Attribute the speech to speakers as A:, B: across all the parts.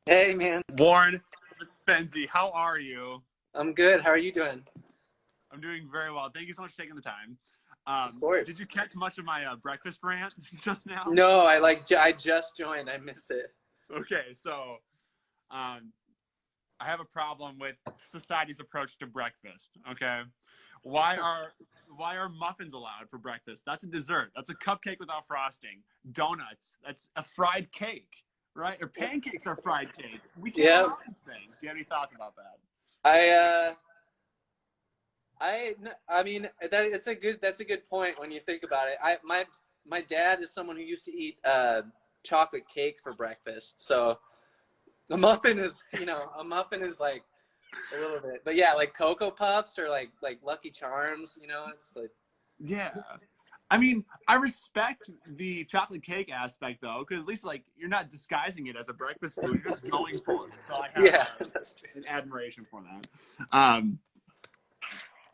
A: Hey, man.
B: Warren, Thomas Fenz, how are you?
A: I'm good. How are you doing?
B: I'm doing very well. Thank you so much for taking the time.
A: Of course.
B: Did you catch much of my breakfast rant just now?
A: No, I just joined. I missed it.
B: Okay, so I have a problem with society's approach to breakfast. Okay, why are muffins allowed for breakfast? That's a dessert. That's a cupcake without frosting. Donuts. That's a fried cake, right? Or pancakes are fried cake. We can't
A: Yeah.
B: allow these things. Do you have any thoughts about that?
A: I I mean that's a good point when you think about it. My dad is someone who used to eat chocolate cake for breakfast. So a muffin is like a little bit. But yeah, like Cocoa Puffs or like Lucky Charms, it's like
B: Yeah. I mean, I respect the chocolate cake aspect though, because at least like you're not disguising it as a breakfast food; you're just going for it. So I have
A: yeah, that's true.
B: an admiration for that.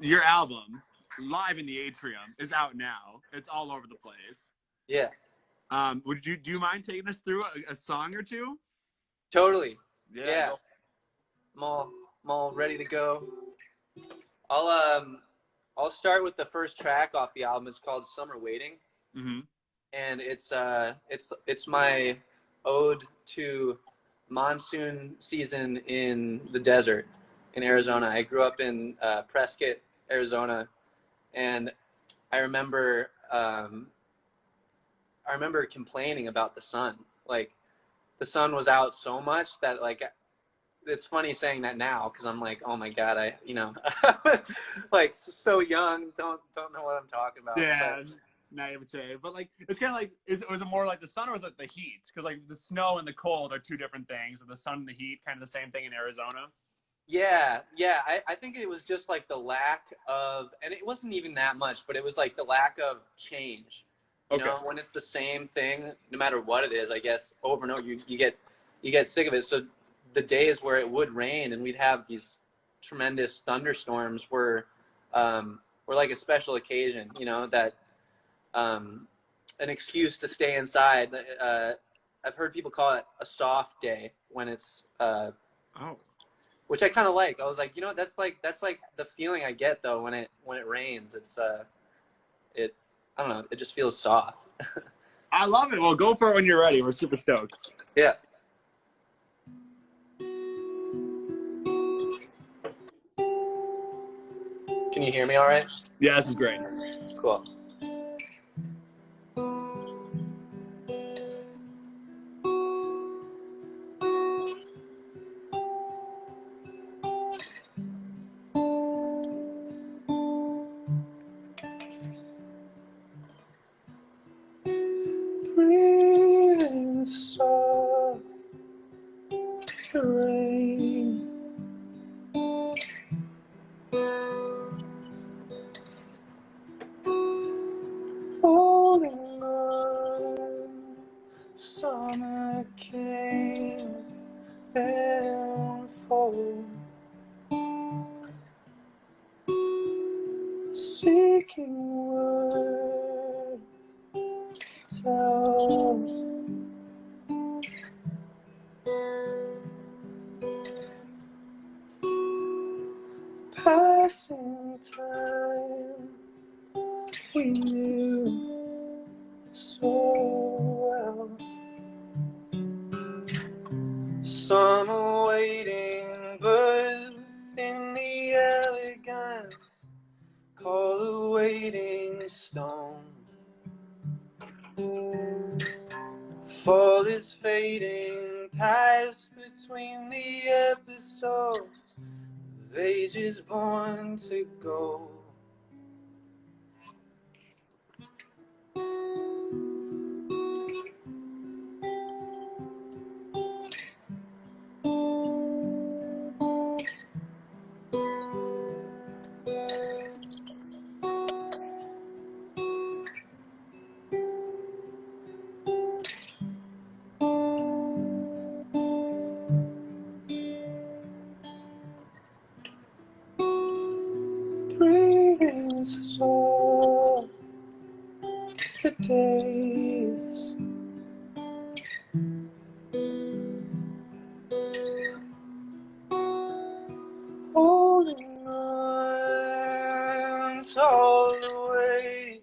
B: Your album, "Live in the Atrium," is out now. It's all over the place.
A: Yeah.
B: Do you mind taking us through a song or two?
A: Totally.
B: Yeah.
A: Yeah. I'm all ready to go. I'll start with the first track off the album. It's called Summer Waiting.
B: Mm-hmm.
A: And it's my ode to monsoon season in the desert in Arizona. I grew up in Prescott, Arizona, and I remember complaining about the sun. Like the sun was out so much that like it's funny saying that now because I'm like, oh my god, like so young, don't know what I'm talking about.
B: Yeah.
A: So,
B: Naivete, but like it's kind of like was it more like the sun or was it the heat? Because like the snow and the cold are two different things, and the sun and the heat kind of the same thing in Arizona.
A: yeah. I think it was just like the lack of, and it wasn't even that much, but it was like the lack of change.
B: Okay.
A: When it's the same thing, no matter what it is, I guess over and over, you get sick of it. So the days where it would rain and we'd have these tremendous thunderstorms were like a special occasion. That an excuse to stay inside. I've heard people call it a soft day when it's which I kind of like. I was like, that's like the feeling I get though when it rains. It's I don't know, it just feels soft.
B: I love it. Well, go for it when you're ready. We're super stoked.
A: Yeah. Can you hear me all right?
B: Yeah, this is great.
A: Cool. Breathing soft rain, holding on. Summer came and fall, seeking words to tell. Passing time we knew so well. Summer waiting, but in the elegance, call the waiting stone. Fall is fading past between the episodes. Ages born to go. Breathing so the days place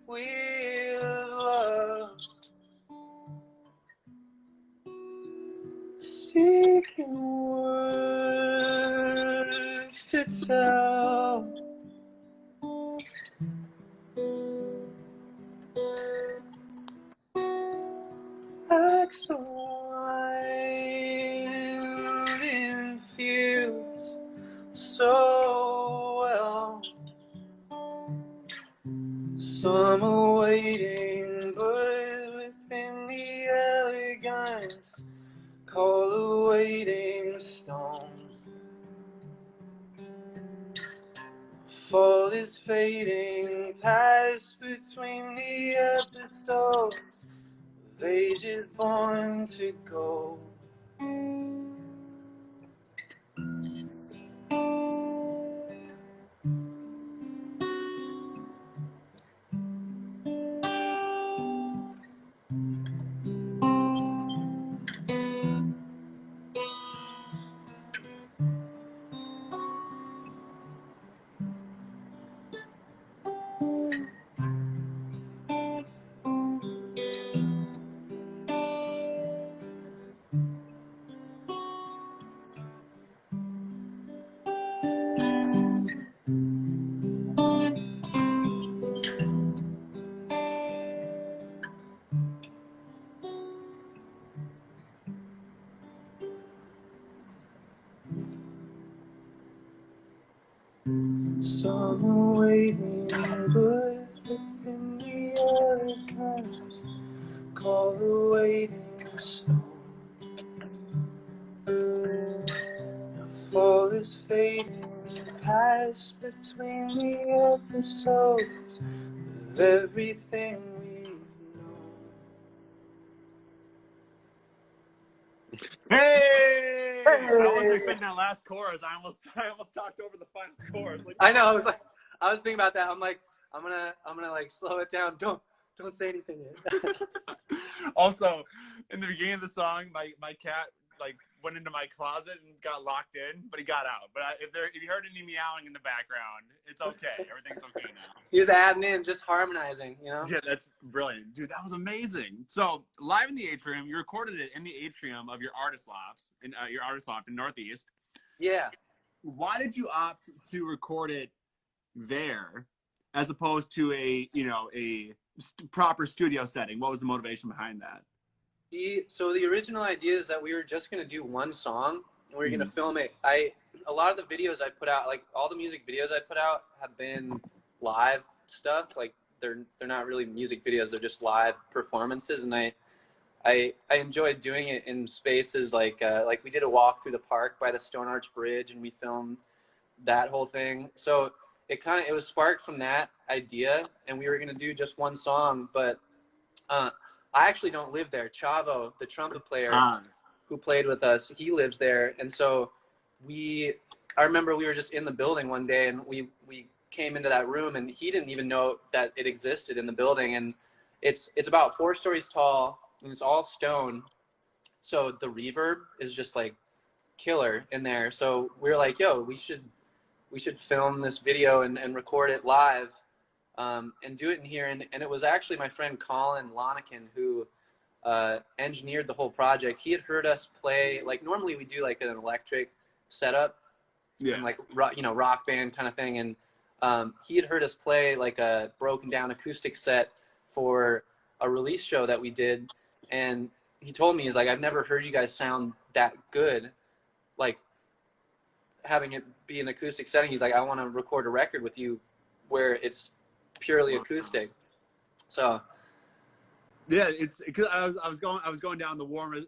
A: we love, seeking words to tell. Acts of wine infused so well. Some are waiting, but within the elegance, call a waiting stone. Fall is fading past between the episodes of ages born to go. Some are waiting, but within the elegance, call a waiting stone. The fall is fading past between the episodes of everything we know.
B: Hey! I wasn't
A: Hey!
B: expecting that last chorus. I almost talked over the final chorus. Like,
A: I know. I was thinking about that. I'm like, I'm gonna like slow it down. Don't say anything yet.
B: Also, in the beginning of the song, my cat like went into my closet and got locked in, but he got out. But if you heard any meowing in the background, it's okay. Everything's okay now.
A: He's adding in, just harmonizing, you know?
B: Yeah, that's brilliant. Dude, that was amazing. So, live in the atrium, you recorded it in the atrium of your artist lofts, in your artist loft in Northeast.
A: Yeah.
B: Why did you opt to record it there as opposed to a proper studio setting? What was the motivation behind that?
A: So the original idea is that we were just gonna do one song and we were gonna film it. A lot of the videos I put out, like all the music videos I put out, have been live stuff. Like they're not really music videos; they're just live performances. And I enjoyed doing it in spaces like we did a walk through the park by the Stone Arch Bridge, and we filmed that whole thing. So it was sparked from that idea, and we were gonna do just one song, but. I actually don't live there. Chavo, the trumpet player who played with us, he lives there. And so I remember we were just in the building one day and we came into that room and he didn't even know that it existed in the building. And it's about 4 stories tall and it's all stone. So the reverb is just like killer in there. So we were like, yo, we should film this video and record it live. And do it in here. And it was actually my friend Colin Lonekin who engineered the whole project. He had heard us play, like normally we do like an electric setup, and like rock band kind of thing. And he had heard us play like a broken down acoustic set for a release show that we did. And he told me, he's like, I've never heard you guys sound that good, like having it be an acoustic setting. He's like, I want to record a record with you where it's purely acoustic. So
B: yeah, it's because I was going down the Warren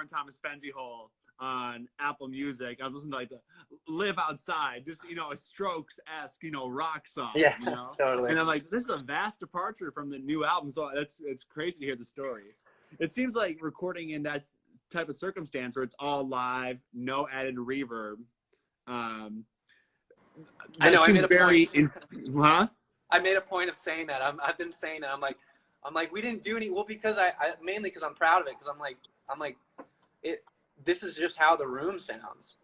B: Thomas Fenz hole on Apple Music. I was listening to like the Live Outside, just a Strokes-esque rock song.
A: Yeah, totally.
B: And I'm like, this is a vast departure from the new album. So it's crazy to hear the story. It seems like recording in that type of circumstance where it's all live, no added reverb.
A: I know. I made a point.
B: Huh?
A: I made a point of saying that. I've been saying that. I'm like, we didn't do any. Well, because I mainly because I'm proud of it. Because I'm like, this is just how the room sounds,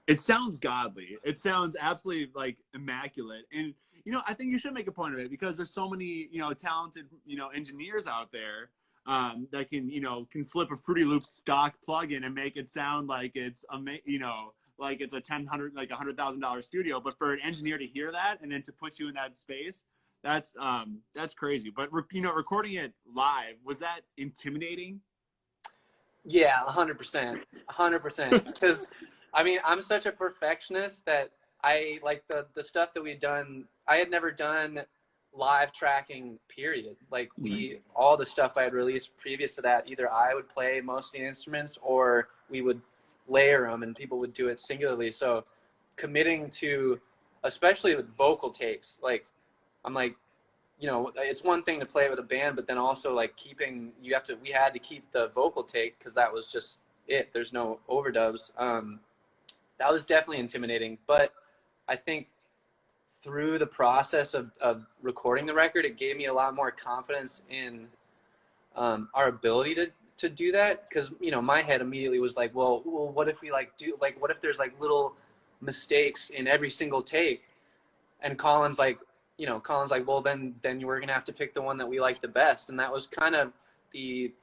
B: It sounds godly. It sounds absolutely like immaculate. And, you know, I think you should make a point of it because there's so many, you know, talented, you know, engineers out there that can, you know, can flip a Fruity Loops stock plugin and make it sound like it's, you know, like it's a $100,000 studio. But for an engineer to hear that and then to put you in that space, that's crazy. But, you know, recording it live, was that intimidating?
A: Yeah, 100%, 100%. Because I mean, I'm such a perfectionist that I like the stuff that we've done. I had never done live tracking, period. Like all the stuff I had released previous to that, either I would play most of the instruments or we would layer them and people would do it singularly. So committing to, especially with vocal takes, like I'm like, you know, it's one thing to play with a band, but then also like we had to keep the vocal take because that was just it. There's no overdubs. That was definitely intimidating, but I think through the process of recording the record, it gave me a lot more confidence in our ability to do that. Because, you know, my head immediately was like, well, what if we what if there's like little mistakes in every single take? And Colin's like, well, then we're gonna have to pick the one that we like the best. And that was kind of the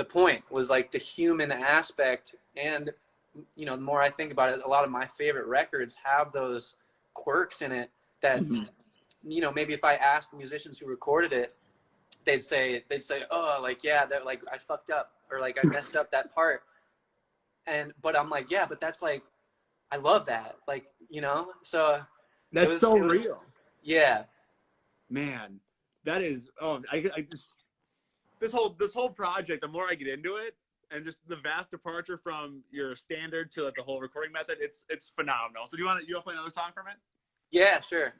A: point, was like the human aspect. And, you know, the more I think about it, a lot of my favorite records have those quirks in it that, you know, maybe if I asked the musicians who recorded it, they'd say, oh, like, yeah, they're like, I fucked up, or like I messed up that part. But I'm like, yeah, but that's like, I love that. Like, you know, so
B: That's so real.
A: Yeah.
B: Man, that is, I just, this whole project, the more I get into it, and just the vast departure from your standard to like the whole recording method, it's phenomenal. So do you want to play another song from it?
A: Yeah, sure.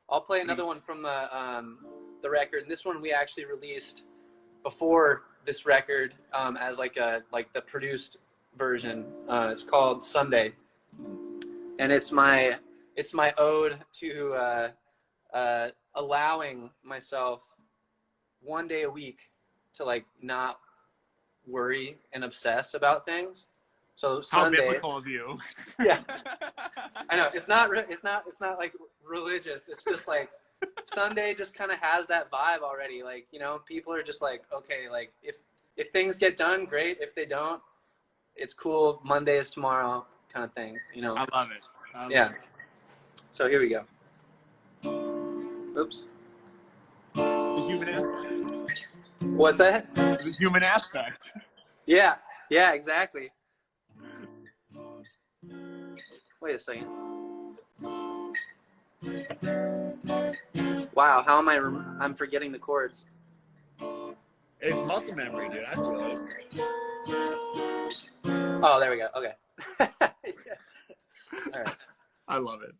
A: I'll play another one from the record. And this one we actually released before this record as like the produced version. It's called Sunday, and it's my ode to allowing myself one day a week to like not worry and obsess about things. So Sunday.
B: How biblical of you.
A: Yeah. I know it's not like religious. It's just like Sunday just kind of has that vibe already. Like, you know, people are just like, okay, like if things get done, great. If they don't, it's cool. Monday is tomorrow, kind of thing. You know.
B: I love it.
A: Yeah. So here we go. Oops.
B: The human aspect.
A: What's that?
B: The human aspect.
A: Yeah. Yeah. Exactly. Wait a second. Wow, how am I'm forgetting the chords.
B: It's muscle memory, dude. I feel it.
A: Oh, there we go. Okay. All right.
B: I love it.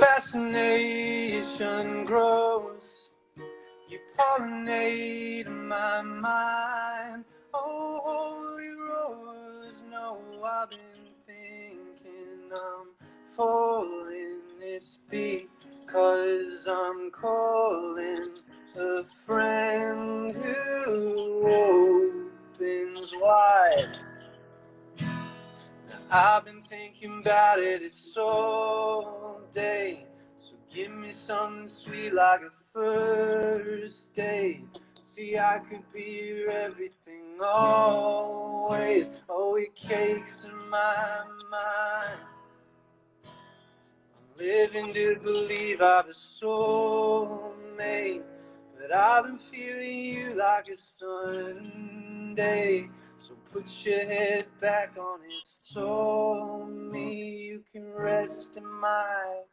A: Fascination grows, you pollinate my mind. Oh, holy rose, no, I've been thinking I'm falling. It's because I'm calling a friend who opens wide. I've been thinking about it, it's all day. So give me something sweet like a first date. See, I could be your everything always. Oh, it cakes in my mind. I'm living to believe I've a soulmate, but I've been feeling you like a Sunday. So put your head back on its told me you can rest in my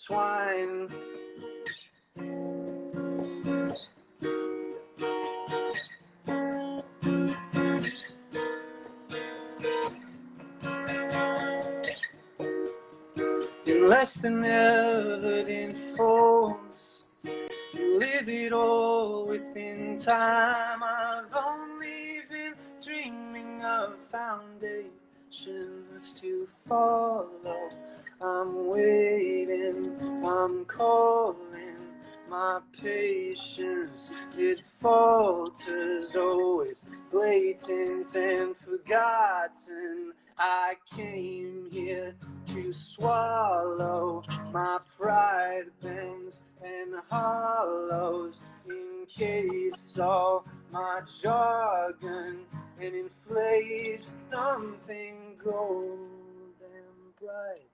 A: twine. in less than evident folds. You live it all within time. I've only been dreaming of foundations to follow. I'm waiting, I'm calling. My patience, it falters, always blatant and forgotten. I came here to swallow. My pride bends and hollows, encase all my jargon and inflates something gold and bright.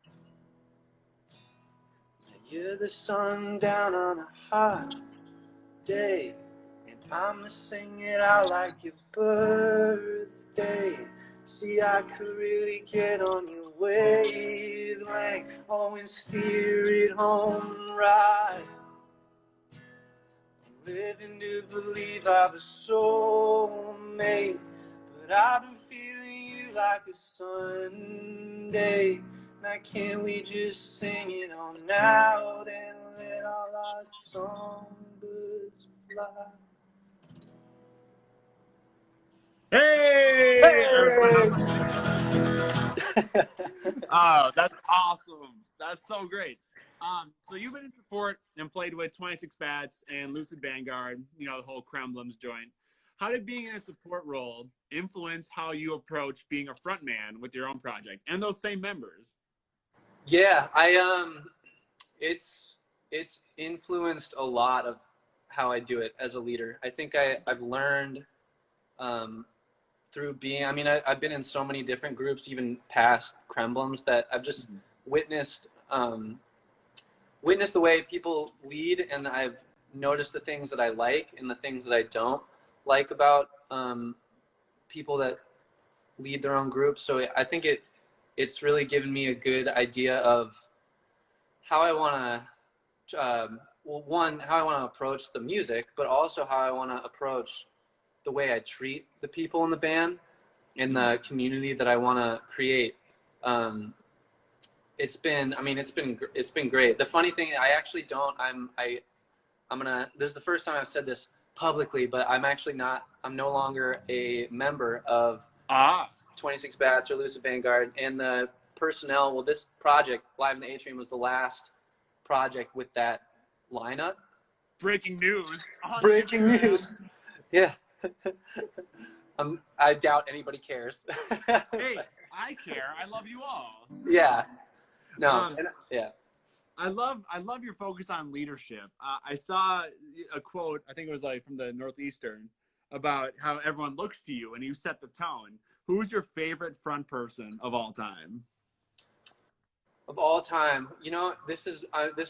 A: You're the sun down on a hot day, and I'ma sing it out like your birthday. See, I could really get on your wavelength, oh, and steer it home right. I'm living to believe I've a soulmate, but I've been feeling you like a Sunday. Now can't we just sing it on out and let our lost songbirds fly?
B: Hey!
A: Hey!
B: Oh, that's awesome. That's so great. So you've been in support and played with 26 Bats and Lucid Vanguard, you know, the whole Kremblins joint. How did being in a support role influence how you approach being a frontman with your own project and those same members?
A: Yeah, it's influenced a lot of how I do it as a leader. I think I've learned through being, I mean, I've been in so many different groups, even past Kremblins, that I've just witnessed the way people lead, and I've noticed the things that I like and the things that I don't like about people that lead their own groups. So I think it's really given me a good idea of how I want to, how I want to approach the music, but also how I want to approach the way I treat the people in the band and the community that I want to create. It's been great. The funny thing, I actually don't, this is the first time I've said this publicly, but I'm no longer a member of 26 Bats or Lucid Vanguard, and the personnel, well, this project, Live in the Atrium, was the last project with that lineup.
B: Breaking news.
A: Breaking news. Yeah. I doubt anybody cares.
B: Hey, I care. I love you all.
A: Yeah. No. Yeah.
B: I love your focus on leadership. I saw a quote, I think it was like from the Northeastern, about how everyone looks to you and you set the tone. Who's your favorite front person of all time?
A: Of all time, you know, this is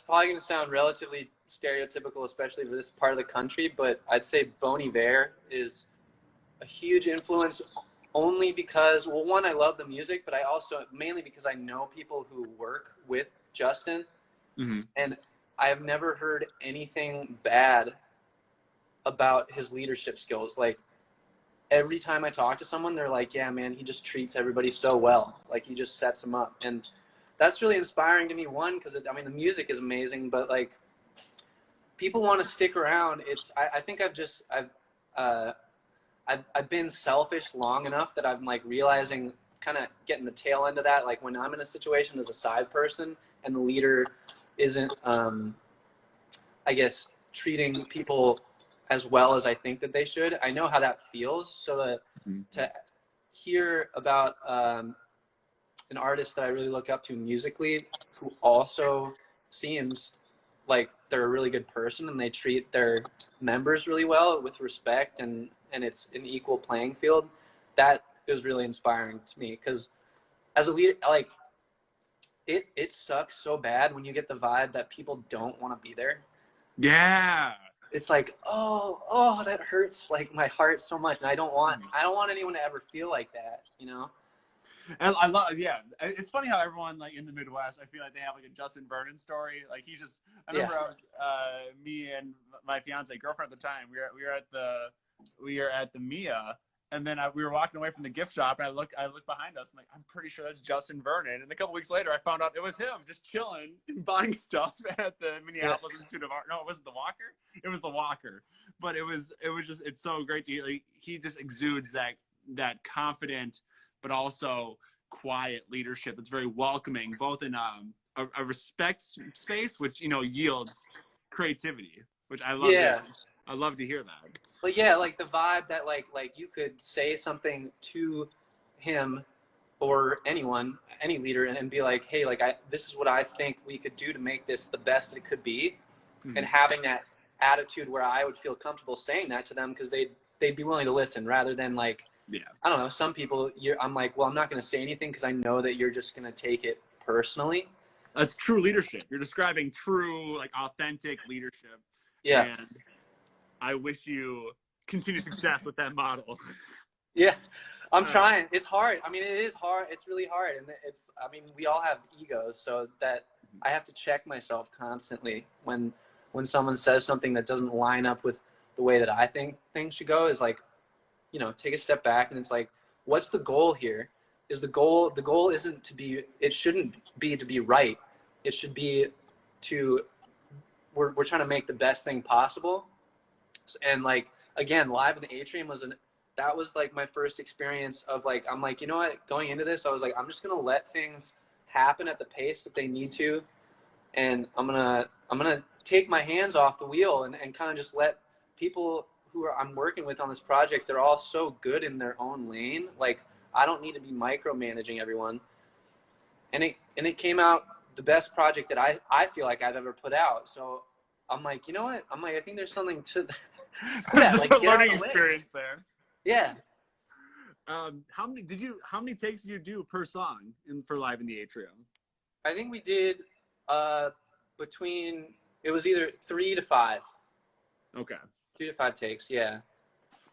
A: probably going to sound relatively stereotypical, especially for this part of the country, but I'd say Bon Iver is a huge influence, only because, well, one, I love the music, but I also, mainly because I know people who work with Justin, and I have never heard anything bad about his leadership skills. Like, every time I talk to someone, they're like, yeah, man, he just treats everybody so well. Like, he just sets them up. And that's really inspiring to me, one, because, I mean, the music is amazing, but, like, people want to stick around. I think I've been selfish long enough that I'm, like, realizing, kind of getting the tail end of that. Like, when I'm in a situation as a side person and the leader isn't, I guess, treating people as well as I think that they should, I know how that feels. So that to hear about an artist that I really look up to musically, who also seems like they're a really good person and they treat their members really well with respect, and it's an equal playing field, that is really inspiring to me. Because as a leader, like, it sucks so bad when you get the vibe that people don't want to be there.
B: Yeah.
A: It's like, oh, that hurts, like, my heart so much, and I don't want anyone to ever feel like that, you know.
B: And I love, yeah. It's funny how everyone, like, in the Midwest, I feel like they have like a Justin Vernon story. Like, he's just, I remember I was, me and my fiance, girlfriend at the time, we were at the Mia, And then we were walking away from the gift shop, and I look behind us. I'm like, I'm pretty sure that's Justin Vernon. And a couple weeks later, I found out it was him, just chilling, buying stuff at the Minneapolis Institute of Art. No, it wasn't the Walker. It was the Walker. But it was just, it's so great to hear. Like, he just exudes that confident, but also quiet leadership. It's very welcoming, both in a respect space, which yields creativity, which I love.
A: Yeah.
B: I love to hear that.
A: But yeah, like the vibe that like you could say something to him or anyone, any leader, and be like, hey, like this is what I think we could do to make this the best it could be, and having that attitude where I would feel comfortable saying that to them because they'd be willing to listen rather than like, I don't know, some people I'm like, well, I'm not going to say anything because I know that you're just going to take it personally.
B: That's true leadership. You're describing true, like, authentic leadership.
A: Yeah.
B: And I wish you continued success with that model.
A: Yeah, I'm trying. It's hard. I mean, it is hard. It's really hard. And we all have egos, so that I have to check myself constantly when someone says something that doesn't line up with the way that I think things should go, is like, take a step back, and it's like, what's the goal here? Is the goal isn't to be, it shouldn't be to be right. It should be we're trying to make the best thing possible. And like, again, Live in the Atrium that was like my first experience of like, I'm like, you know what, going into this, I was like, I'm just going to let things happen at the pace that they need to. And I'm going to take my hands off the wheel and kind of just let people who I'm working with on this project, they're all so good in their own lane. Like, I don't need to be micromanaging everyone. And it came out the best project that I feel like I've ever put out. So I'm like, you know what? I'm like, I think there's something to that.
B: Like, a learning experience there.
A: Yeah.
B: How many takes did you do per song for Live in the Atrium?
A: I think we did it was either 3 to 5.
B: Okay.
A: 3 to 5 takes, yeah.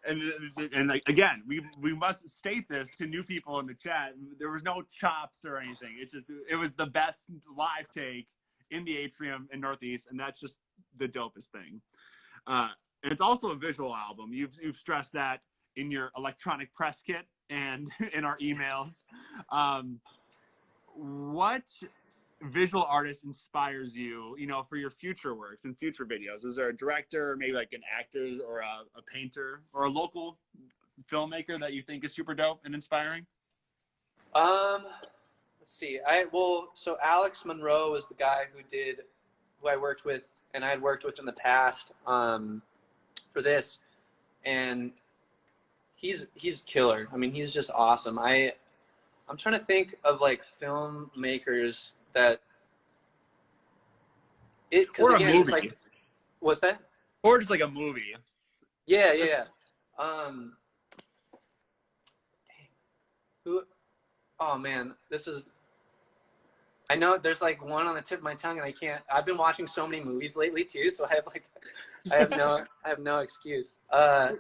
B: And like, again, we must state this to new people in the chat. There was no chops or anything. It was the best live take in the Atrium in Northeast, and that's just the dopest thing. And it's also a visual album. You've stressed that in your electronic press kit and in our emails. What visual artist inspires you, for your future works and future videos? Is there a director, maybe like an actor or a painter or a local filmmaker that you think is super dope and inspiring?
A: Let's see. So Alex Monroe was the guy who I worked with, and I had worked with in the past for this, and he's killer. I mean, he's just awesome. I'm trying to think of like filmmakers that
B: or a movie.
A: It's like, what's that?
B: Or just like a movie.
A: Yeah. Who? Oh man, I know there's like one on the tip of my tongue, and I've been watching so many movies lately too, so I have no excuse. I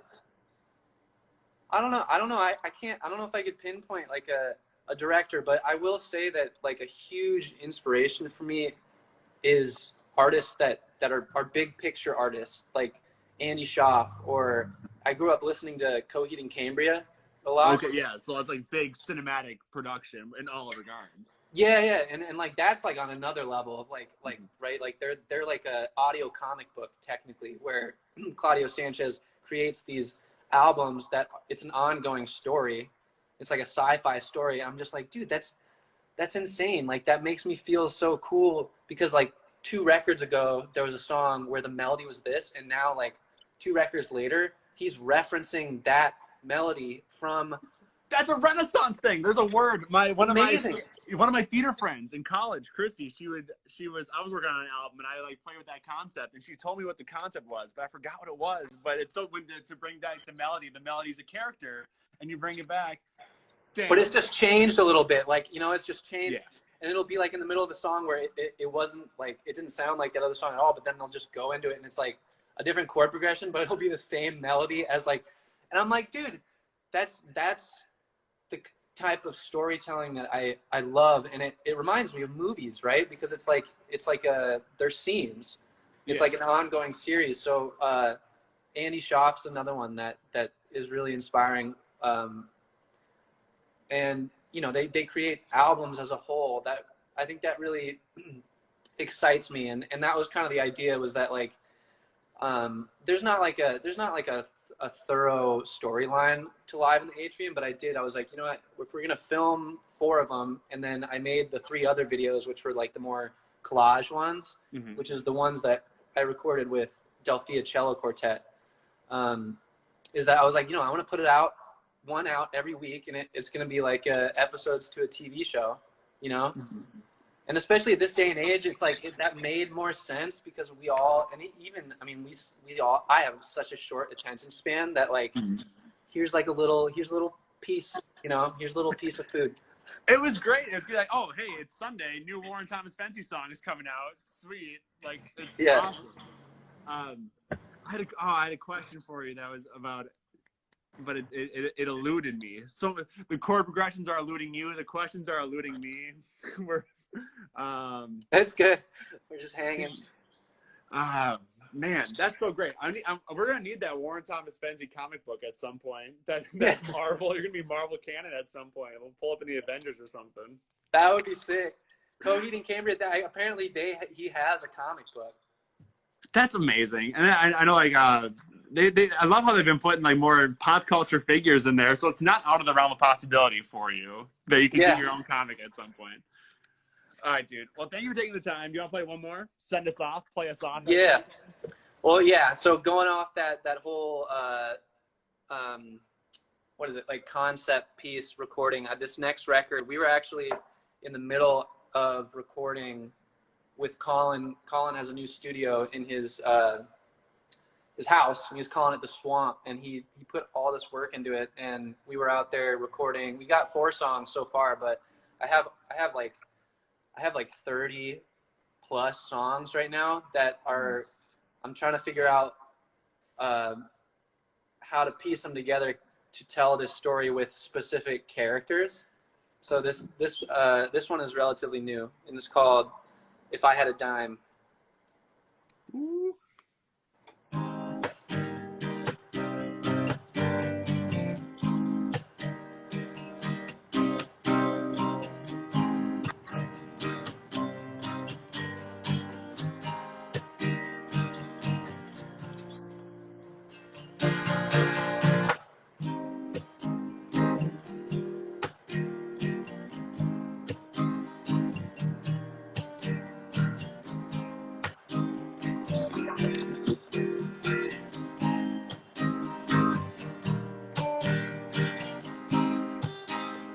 A: don't know. I don't know if I could pinpoint like a director, but I will say that like a huge inspiration for me is artists that are big picture artists, like Andy Schaaf, or I grew up listening to Coheed and Cambria a lot.
B: Okay, yeah, so it's like big cinematic production in all regards.
A: Yeah, and like that's like on another level of like right, like they're like a audio comic book technically, where Claudio Sanchez creates these albums that it's an ongoing story. It's like a sci-fi story. I'm just like, dude, that's insane. Like, that makes me feel so cool, because like 2 records ago there was a song where the melody was this, and now like 2 records later he's referencing that melody from.
B: That's a Renaissance thing. There's a word. One of my theater friends in college, Chrissy, I was working on an album, and I like played with that concept, and she told me what the concept was, but I forgot what it was. But it's so good to bring back the melody. The melody's a character, and you bring it back. Damn.
A: But it's just changed a little bit. Like, it's just changed.
B: Yeah.
A: And it'll be like in the middle of the song where it wasn't like, it didn't sound like that other song at all, but then they'll just go into it, and it's like a different chord progression, but it'll be the same melody as like, and I'm like, dude, that's the type of storytelling that I love. And it reminds me of movies, right? Because it's like there's scenes. It's like an ongoing series. So Andy Schaaf's another one that is really inspiring. And they create albums as a whole. That I think that really excites me, and that was kind of the idea, was that like there's not like a thorough storyline to Live in the Atrium, but I was like, you know what, if we're gonna film 4 of them, and then I made the 3 other videos, which were like the more collage ones, which is the ones that I recorded with Delphia Cello Quartet, is that I was like, I want to put it out, one out every week, and it's going to be like episodes to a TV show, and especially at this day and age, it's like that made more sense, because we all, and even, I mean, we all, I have such a short attention span that like, here's a little piece, here's a little piece of food.
B: It was great. It's like, oh, hey, it's Sunday. New Warren Thomas Fenz song is coming out. Sweet. Like, it's awesome. I had a question for you that was about, but it eluded me. So the chord progressions are eluding you. The questions are eluding me.
A: That's good. We're just hanging.
B: Man, that's so great. We're gonna need that Warren Thomas Fenz comic book at some point. That Marvel, you're gonna be Marvel canon at some point. We'll pull up in the Avengers or something.
A: That would be sick. Coheed and Cambria. Apparently, he has a comic book.
B: That's amazing, and I know like I love how they've been putting like more pop culture figures in there, so it's not out of the realm of possibility for you that you can get your own comic at some point. All right, dude. Well, thank you for taking the time. Do you want to play one more? Send us off. Play us off.
A: Yeah. Well, yeah. So going off that whole what is it, like, concept piece recording, this next record, we were actually in the middle of recording with Colin. Colin has a new studio in his house, and he's calling it the Swamp, and he put all this work into it, and we were out there recording. We got 4 songs so far, but I have like 30 plus songs right now that are, I'm trying to figure out how to piece them together to tell this story with specific characters. So this one is relatively new, and it's called If I Had a Dime.
B: Ooh.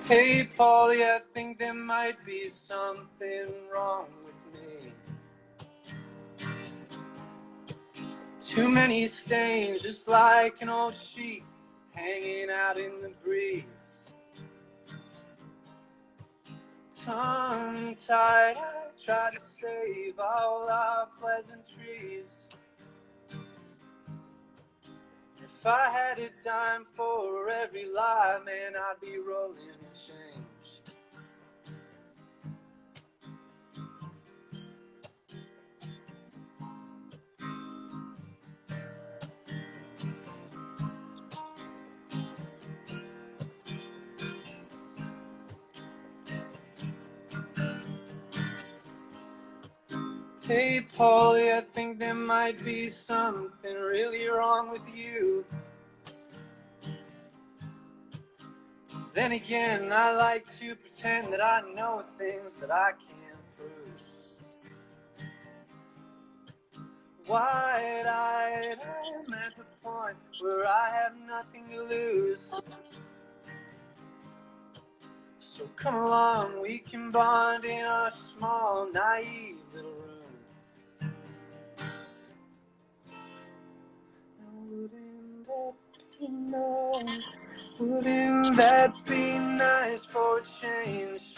A: Hey, Paulie, I think there might be something wrong with me. Too many stains, just like an old sheet hanging out in the breeze. Tongue-tied, I try to save all our pleasantries. If I had a dime for every lie, man, I'd be rolling in change. Hey, Paulie, I think there might be something really wrong with you. Then again, I like to pretend that I know things that I can't prove. Wide-eyed, I'm at the point where I have nothing to lose. So come along, we can bond in our small, naive little room. Wouldn't that be nice for a change?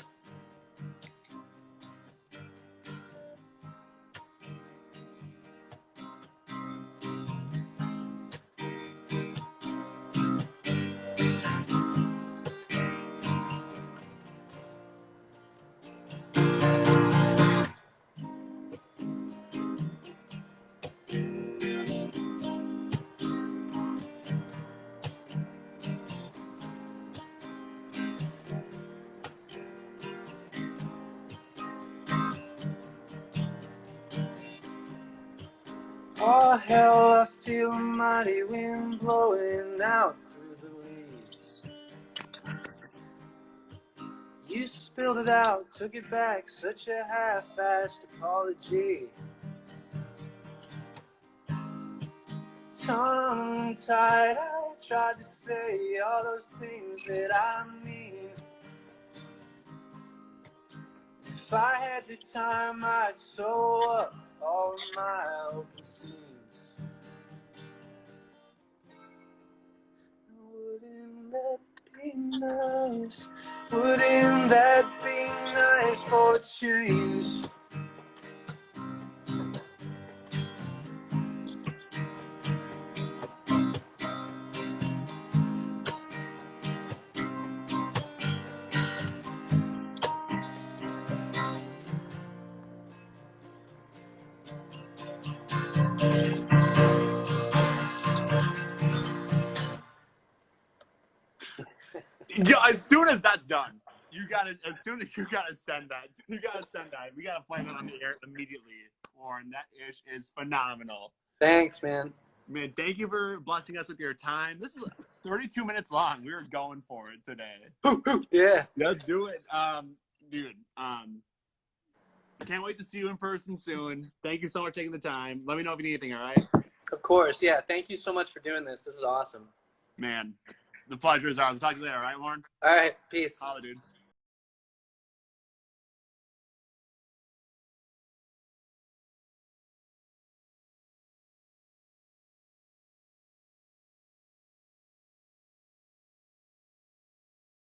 A: Oh hell, I feel a mighty wind blowing out through the leaves. You spilled it out, took it back, such a half-assed apology. Tongue-tied, I tried to say all those things that I mean. If I had the time, I'd sew up all of my open seams. Wouldn't that be nice? Wouldn't that be nice for a change?
B: Yeah, as soon as that's done, as soon as you gotta send that. We gotta play that on the air immediately. Warren, that ish is phenomenal.
A: Thanks, man.
B: Man, thank you for blessing us with your time. This is 32 minutes long. We were going for it today.
A: Yeah.
B: Let's do it. Dude, can't wait to see you in person soon. Thank you so much for taking the time. Let me know if you need anything, all right?
A: Of course. Yeah. Thank you so much for doing this. This is awesome.
B: Man, the pleasure is ours. Talk to you later, all right, Warren?
A: All right. Peace.
B: Holla, dude.